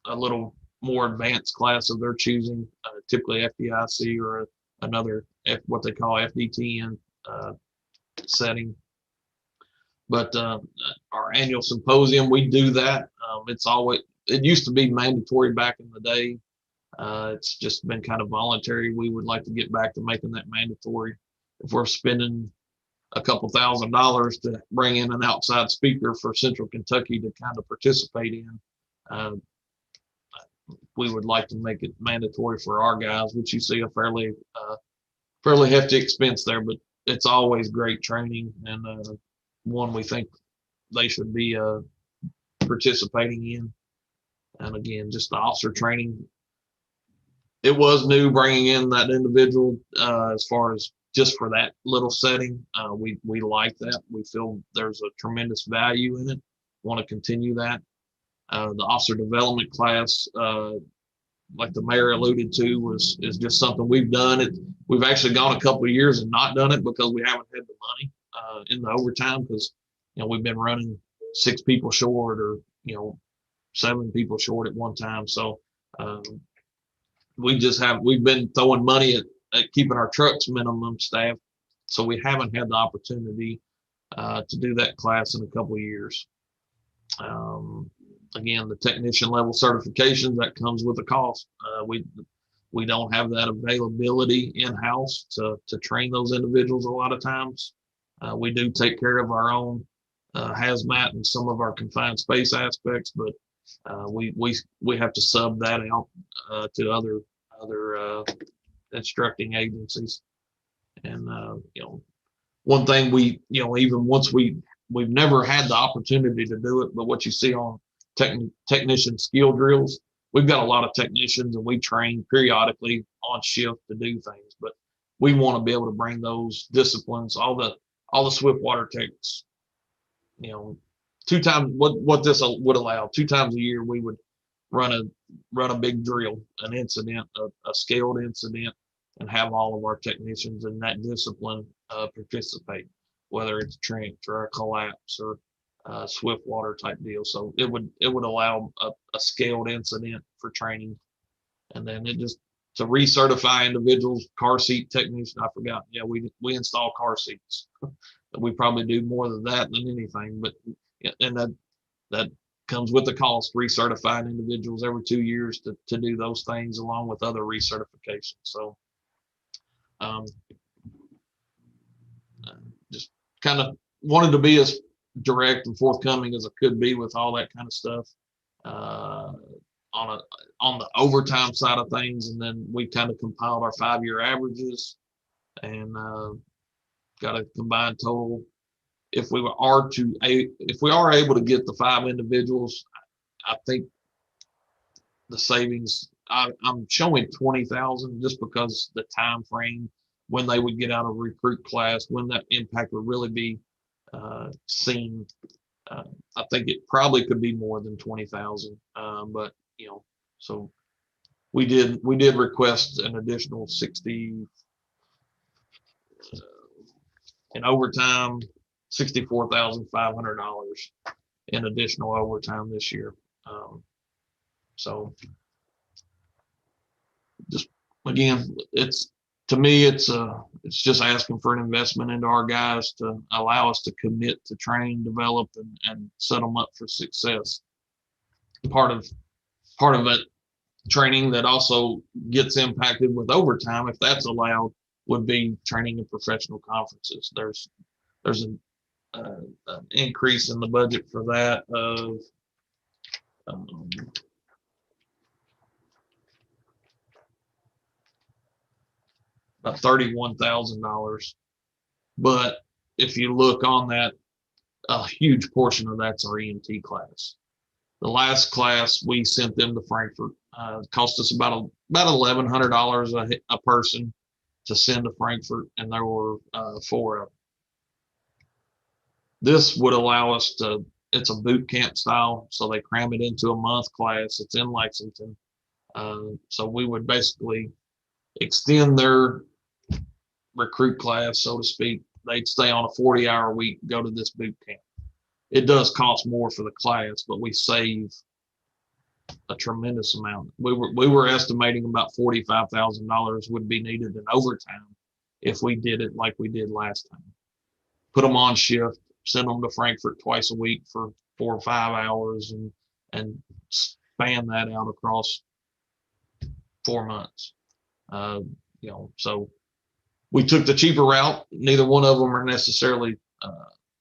S3: a little more advanced class of their choosing, typically FDIC or another what they call FDTN setting. But our annual symposium, we do that. It used to be mandatory back in the day. It's just been kind of voluntary. We would like to get back to making that mandatory. If we're spending a couple $1,000s to bring in an outside speaker for Central Kentucky to kind of participate in, we would like to make it mandatory for our guys, which you see a fairly hefty expense there, but it's always great training and one we think they should be participating in. And again, just the officer training. It was new bringing in that individual as far as just for that little setting. We like that. We feel there's a tremendous value in it. Want to continue that. The officer development class, like the mayor alluded to, is just something we've done. We've actually gone a couple of years and not done it because we haven't had the money in the overtime because we've been running 6 people short or 7 people short at one time. So we've been throwing money at keeping our trucks minimum staff, so we haven't had the opportunity to do that class in a couple of years. Again, the technician level certification, that comes with a cost. We don't have that availability in-house to train those individuals a lot of times. We do take care of our own hazmat and some of our confined space aspects, but we have to sub that out to other instructing agencies. And one thing even once we've never had the opportunity to do it, but what you see on technician skill drills, we've got a lot of technicians and we train periodically on shift to do things, but we want to be able to bring those disciplines, all the swift water techs, 2 times what this would allow. 2 times a year we would run a big drill, an incident, a scaled incident, and have all of our technicians in that discipline participate, whether it's trench or a collapse or swift water type deal. So it would allow a scaled incident for training, and then it just to recertify individuals. Car seat technician, I forgot. Yeah, we install car seats. We probably do more than that than anything, but and that comes with the cost. Recertifying individuals every 2 years to do those things along with other recertifications. So just kind of wanted to be as direct and forthcoming as I could be with all that kind of stuff on the overtime side of things. And then we kind of compiled our 5-year averages and got a combined total. If we are able to get the 5 individuals, I think the savings, I'm showing 20,000 just because the time frame when they would get out of recruit class, when that impact would really be seen. I think it probably could be more than 20,000, but so we did request an additional 60. in overtime, $64,500 in additional overtime this year. So just again, to me, it's just asking for an investment into our guys to allow us to commit to train, develop, and set them up for success. Part of that training that also gets impacted with overtime, if that's allowed, would be training in professional conferences. There's an increase in the budget for that of about $31,000. But if you look on that, a huge portion of that's our EMT class. The last class we sent them to Frankfurt cost us about $1,100 a person to send to Frankfurt, and there were 4 of them. This would allow us to. It's a boot camp style, so they cram it into a month class. It's in Lexington, so we would basically extend their recruit class, so to speak. They'd stay on a 40-hour week, go to this boot camp. It does cost more for the class, but we save a tremendous amount. We were estimating about $45,000 would be needed in overtime if we did it like we did last time. Put them on shift, send them to Frankfurt twice a week for 4 or 5 hours, and span that out across 4 months. So we took the cheaper route. Neither one of them are necessarily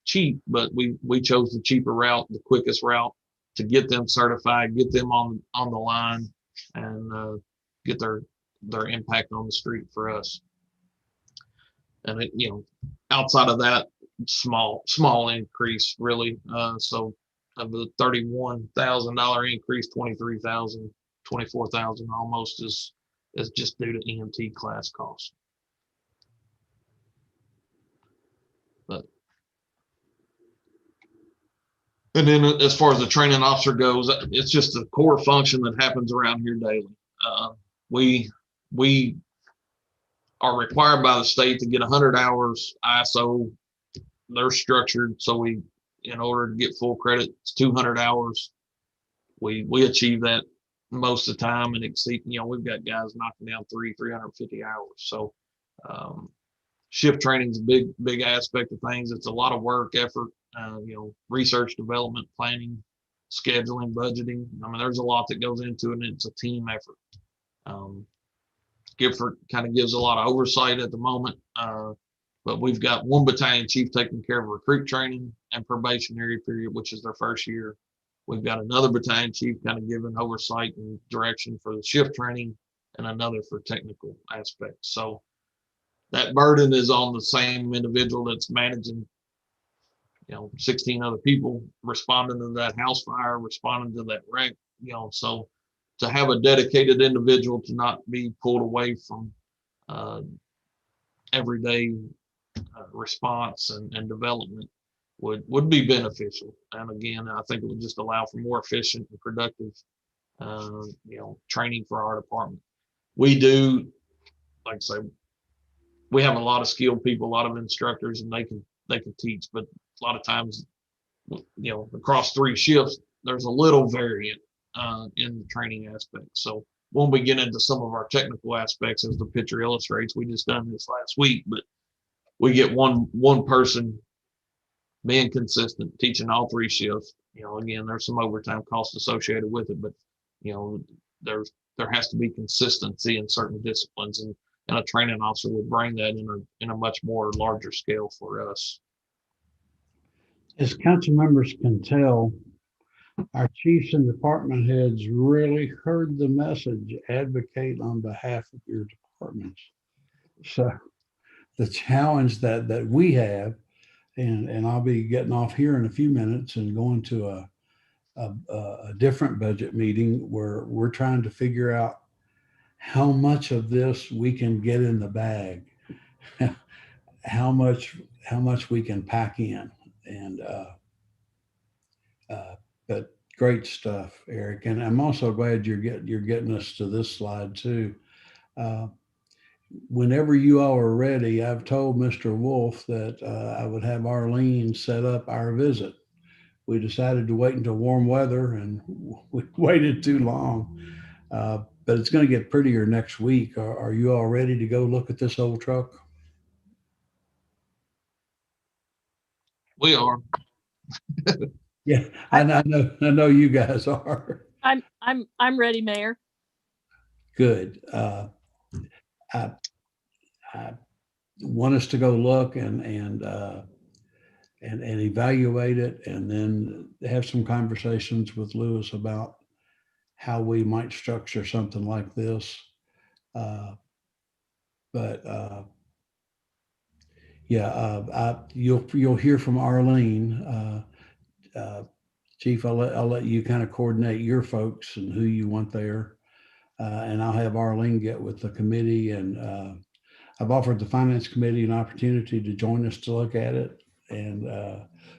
S3: cheap, but we chose the cheaper route, the quickest route to get them certified, get them on the line, and get their impact on the street for us. And outside of that, small increase really. So of the $31,000 increase, $23,000, $24,000 almost is just due to EMT class costs. And then as far as the training officer goes, it's just a core function that happens around here daily. We are required by the state to get 100 hours ISO. They're structured so in order to get full credit, it's 200 hours. We achieve that most of the time and exceed. We've got guys knocking down 350 hours. So shift training is a big aspect of things. It's a lot of work, effort. Research, development, planning, scheduling, budgeting. I mean, there's a lot that goes into it, and it's a team effort. Gifford kind of gives a lot of oversight at the moment, but we've got one battalion chief taking care of recruit training and probationary period, which is their first year. We've got another battalion chief kind of giving oversight and direction for the shift training, and another for technical aspects. So that burden is on the same individual that's managing 16 other people, responding to that house fire, responding to that wreck, so to have a dedicated individual to not be pulled away from everyday response and development would be beneficial. And again, I think it would just allow for more efficient and productive, training for our department. We do, like I say, we have a lot of skilled people, a lot of instructors, and they can teach, but a lot of times, across 3 shifts, there's a little variant in the training aspect. So when we get into some of our technical aspects, as the picture illustrates, we just done this last week, but we get one person being consistent, teaching all 3 shifts. Again, there's some overtime costs associated with it, but there has to be consistency in certain disciplines, and a training officer would bring that in a much more larger scale for us.
S6: As council members can tell, our chiefs and department heads really heard the message, advocate on behalf of your departments. So the challenge that we have, and I'll be getting off here in a few minutes and going to a different budget meeting where we're trying to figure out how much of this we can get in the bag, how much we can pack in. And but great stuff, Eric. And I'm also glad you're getting us to this slide too. whenever you all are ready, I've told Mr. Wolf that I would have Arlene set up our visit. We decided to wait until warm weather, and we waited too long. But it's going to get prettier next week. Are you all ready to go look at this old truck?
S3: We are.
S6: Yeah, I know you guys are.
S2: I'm ready, Mayor.
S6: Good. I want us to go look and evaluate it, and then have some conversations with Lewis about how we might structure something like this. You'll hear from Arlene. Chief, I'll let you kind of coordinate your folks and who you want there. And I'll have Arlene get with the committee, and I've offered the finance committee an opportunity to join us to look at it. And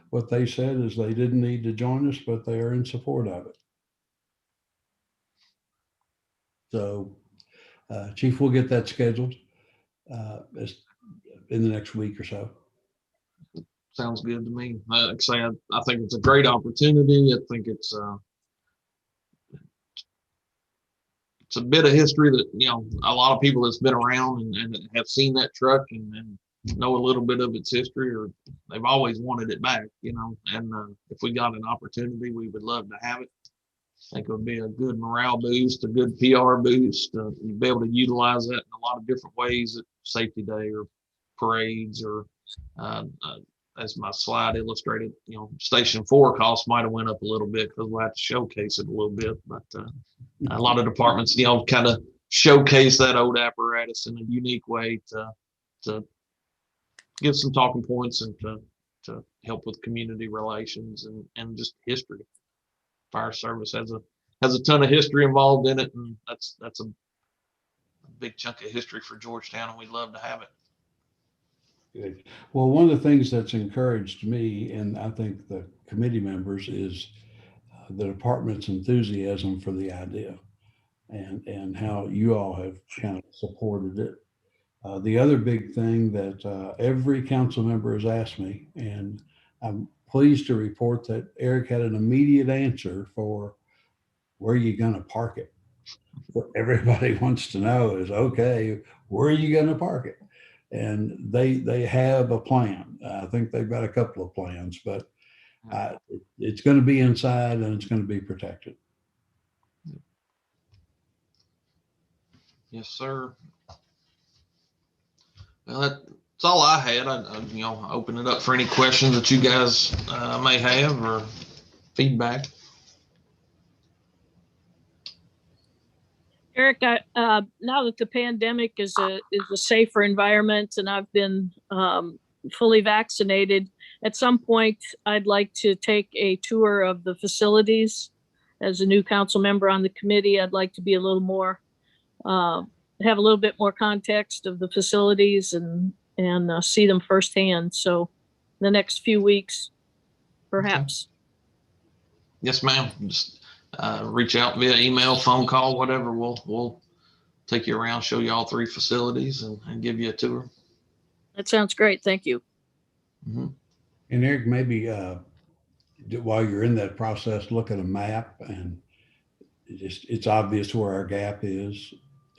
S6: what they said is they didn't need to join us, but they are in support of it. So, Chief, we'll get that scheduled in the next week or so.
S3: Sounds good to me. Like I say, I think it's a great opportunity. I think it's a bit of history that, you know, a lot of people that's been around and have seen that truck and know a little bit of its history, or they've always wanted it back, you know, and if we got an opportunity, we would love to have it. I think it would be a good morale boost, a good PR boost. You'd be able to utilize that in a lot of different ways at Safety Day or parades, or as my slide illustrated, you know, Station 4 costs might have went up a little bit because we'll have to showcase it a little bit. But a lot of departments, you know, kind of showcase that old apparatus in a unique way to give some talking points and to help with community relations and just history. Fire service has a ton of history involved in it, and that's a big chunk of history for Georgetown, and we'd love to have it.
S6: Good. Well, one of the things that's encouraged me, and I think the committee members, is the department's enthusiasm for the idea, and how you all have kind of supported it. The other big thing that every council member has asked me, and I'm pleased to report that Eric had an immediate answer for where you're going to park it. What everybody wants to know is, okay, where are you going to park it? And they have a plan. I think they've got a couple of plans, but it's going to be inside and it's going to be protected.
S3: Yes, sir. Well, that's all I had. I you know, open it up for any questions that you guys may have or feedback.
S2: Eric, now that the pandemic is a safer environment and I've been fully vaccinated, at some point I'd like to take a tour of the facilities. As a new council member on the committee, I'd like to be a little more, have a little bit more context of the facilities and see them firsthand. So the next few weeks, perhaps.
S3: Okay. Yes, ma'am. Just reach out via email, phone call, whatever. We'll take you around, show you all 3 facilities, and give you a tour.
S2: That sounds great. Thank you.
S3: Mm-hmm.
S6: And Eric, maybe while you're in that process, look at a map, and it's obvious where our gap is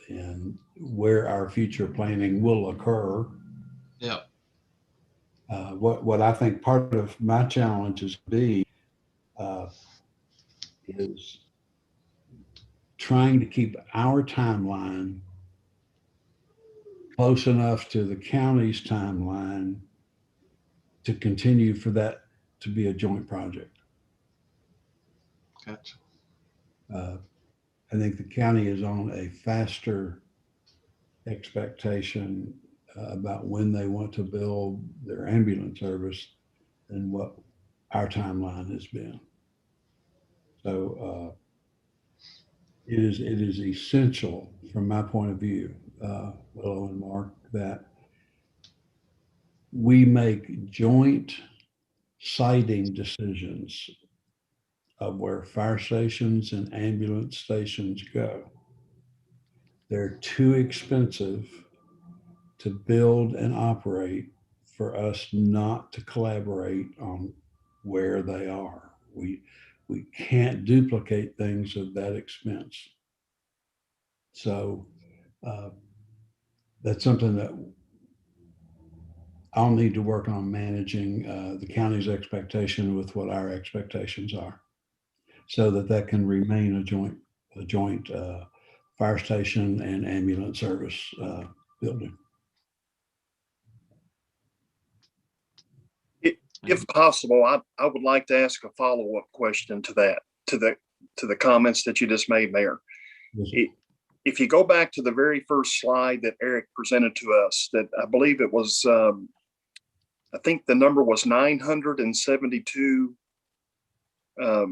S6: and where our future planning will occur.
S3: Yeah.
S6: What I think part of my challenge is trying to keep our timeline close enough to the county's timeline to continue for that to be a joint project.
S3: Gotcha.
S6: I think the county is on a faster expectation about when they want to build their ambulance service than what our timeline has been. So it is essential from my point of view, Willow and Mark, that we make joint siting decisions of where fire stations and ambulance stations go. They're too expensive to build and operate for us not to collaborate on where they are. We can't duplicate things of that expense. So that's something that I'll need to work on managing the county's expectation with what our expectations are, so that can remain a joint fire station and ambulance service building.
S4: If possible, I would like to ask a follow-up question to that, to the comments that you just made, Mayor. If you go back to the very first slide that Eric presented to us, that I believe it was, I think the number was 972. I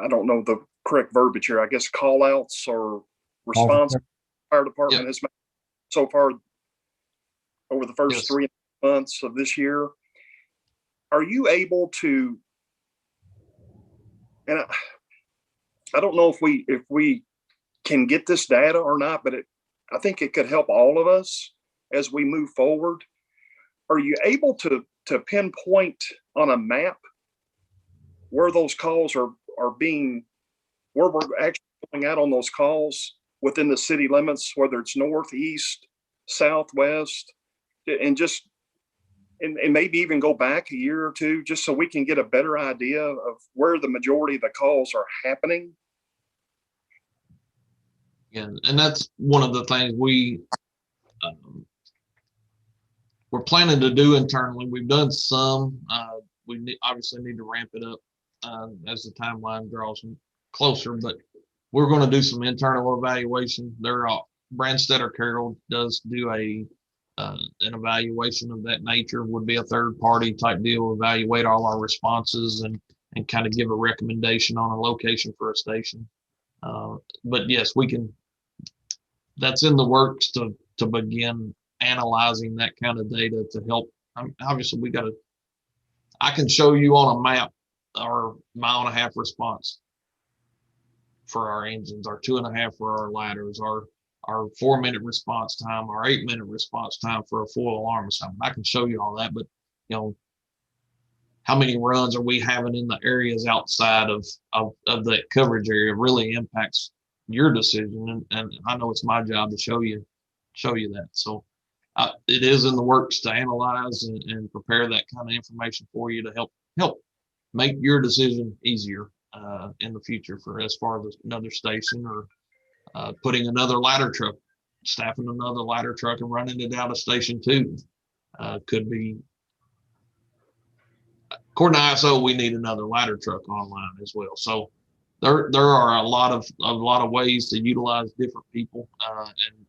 S4: don't know the correct verbiage here. I guess call outs or response fire department has made so far over the first 3 months of this year. Are you able to, and I don't know if we can get this data or not, but I think it could help all of us as we move forward. Are you able to pinpoint on a map where those calls are being, where we're actually going out on those calls within the city limits, whether it's north, east, southwest, and just and maybe even go back a year or two, just so we can get a better idea of where the majority of the calls are happening?
S3: And that's one of the things we're planning to do internally. We've done some. We obviously need to ramp it up as the timeline draws closer, but we're going to do some internal evaluation. Branstetter Carroll does do an evaluation of that nature. Would be a third party type deal, evaluate all our responses and kind of give a recommendation on a location for a station. But yes, we can, that's in the works to begin analyzing that kind of data to help. Obviously I can show you on a map our 1.5 mile response for our engines, our 2.5 for our ladders, our 4-minute response time, our 8-minute response time for a full alarm assignment. I can show you all that, but how many runs are we having in the areas outside of that coverage area really impacts your decision. And I know it's my job to show you that. So it is in the works to analyze and prepare that kind of information for you to help make your decision easier in the future for as far as another station or putting another ladder truck, staffing another ladder truck and running it out of station 2 could be. According to ISO, we need another ladder truck online as well. So there are a lot of ways to utilize different people, and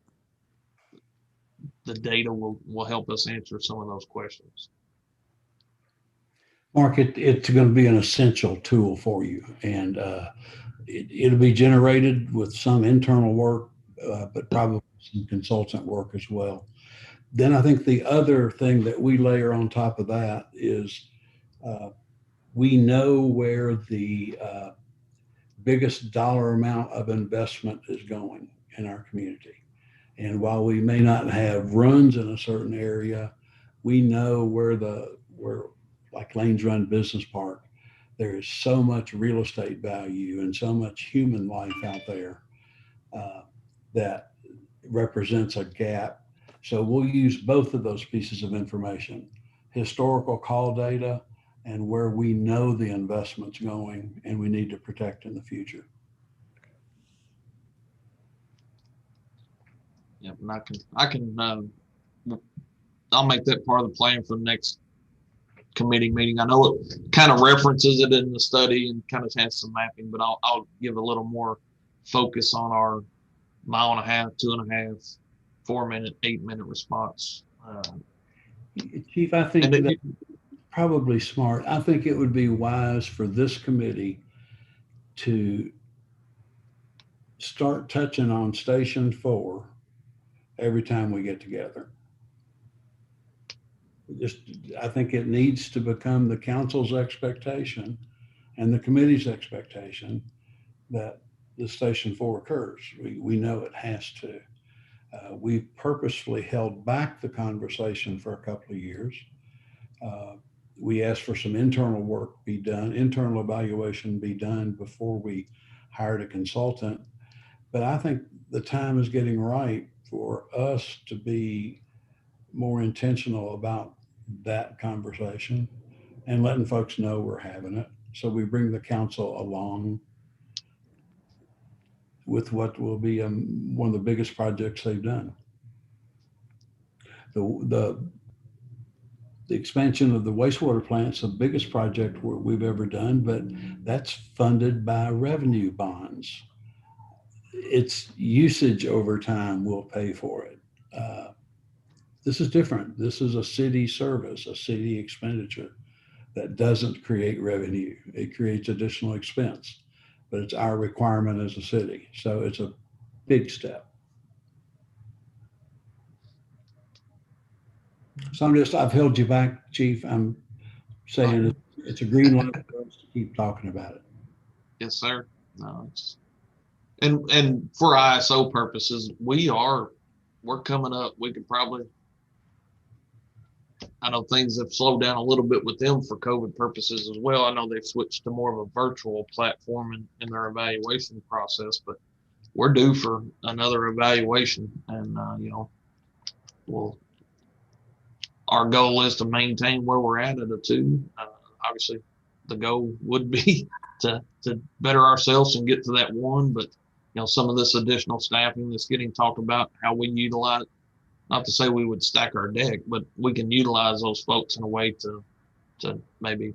S3: the data will help us answer some of those questions.
S6: Mark, it's going to be an essential tool for you, and it'll be generated with some internal work, but probably some consultant work as well. Then I think the other thing that we layer on top of that is we know where the biggest dollar amount of investment is going in our community. And while we may not have runs in a certain area, we know where like Lanes Run Business Park, there is so much real estate value and so much human life out there that represents a gap. So we'll use both of those pieces of information, historical call data and where we know the investment's going and we need to protect in the future.
S3: Yeah, and I'll make that part of the plan for the next committee meeting. I know it kind of references it in the study and kind of has some mapping, but I'll give a little more focus on our 1.5 mile, 2.5, 4-minute, 8-minute response.
S6: Chief, I think that's probably smart. I think it would be wise for this committee to start touching on Station 4 every time we get together. I think it needs to become the council's expectation and the committee's expectation that the Station 4 occurs. We know it has to. We purposefully held back the conversation for a couple of years. We asked for some internal work be done, internal evaluation be done before we hired a consultant. But I think the time is getting right for us to be more intentional about that conversation and letting folks know we're having it. So we bring the council along with what will be one of the biggest projects they've done. The expansion of the wastewater plant's the biggest project we've ever done, but that's funded by revenue bonds. Its usage over time will pay for it. This is different. This is a city service, a city expenditure that doesn't create revenue. It creates additional expense, but it's our requirement as a city. So it's a big step. So I've held you back, Chief. I'm saying it's a green light for us to keep talking about it.
S3: Yes, sir. No, and for ISO purposes, we're coming up. We could probably, I know things have slowed down a little bit with them for COVID purposes as well. I know they've switched to more of a virtual platform in their evaluation process, but we're due for another evaluation, and our goal is to maintain where we're at a 2. Obviously, the goal would be to better ourselves and get to that 1, but some of this additional staffing that's getting talked about, how we utilize, not to say we would stack our deck, but we can utilize those folks in a way to maybe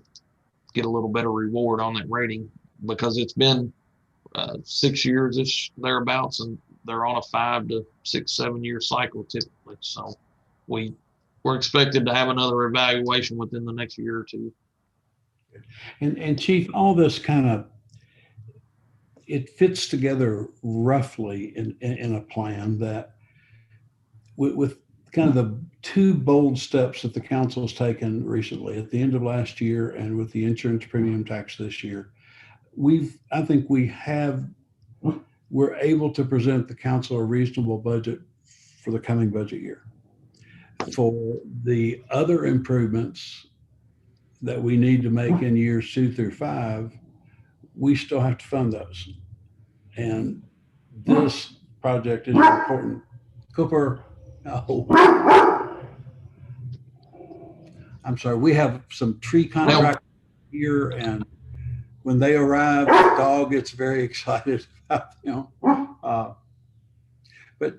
S3: get a little better reward on that rating, because it's been 6 years-ish thereabouts, and they're on a 5 to 6, 7 year cycle typically. So we're expected to have another evaluation within the next year or 2.
S6: And Chief, all this it fits together roughly in a plan that with kind of the 2 bold steps that the council has taken recently at the end of last year and with the insurance premium tax this year, I think we're able to present the council a reasonable budget for the coming budget year. For the other improvements that we need to make in years 2 through 5, we still have to fund those. And this project is important. Cooper, no. I'm sorry, we have some tree contractors here, and when they arrive, the dog gets very excited about them. But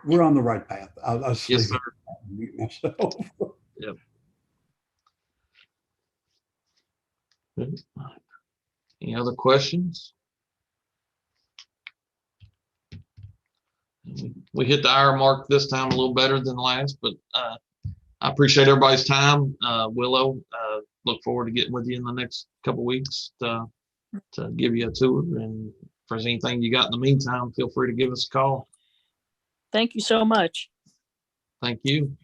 S6: we're on the right path. I'll
S3: Yes, sir.
S6: mute myself.
S3: Yep. Any other questions? We hit the hour mark this time a little better than last, but I appreciate everybody's time. Willow, look forward to getting with you in the next couple of weeks to give you a tour. And if there's anything you got in the meantime, feel free to give us a call.
S2: Thank you so much.
S3: Thank you.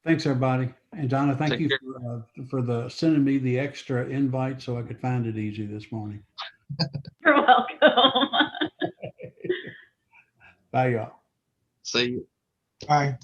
S6: Thanks, everybody. And Donna, thank
S3: Take
S6: you
S3: care.
S6: for sending me the extra invite so I could find it easy this morning.
S1: You're welcome.
S6: Bye, y'all.
S3: See you.
S5: Bye.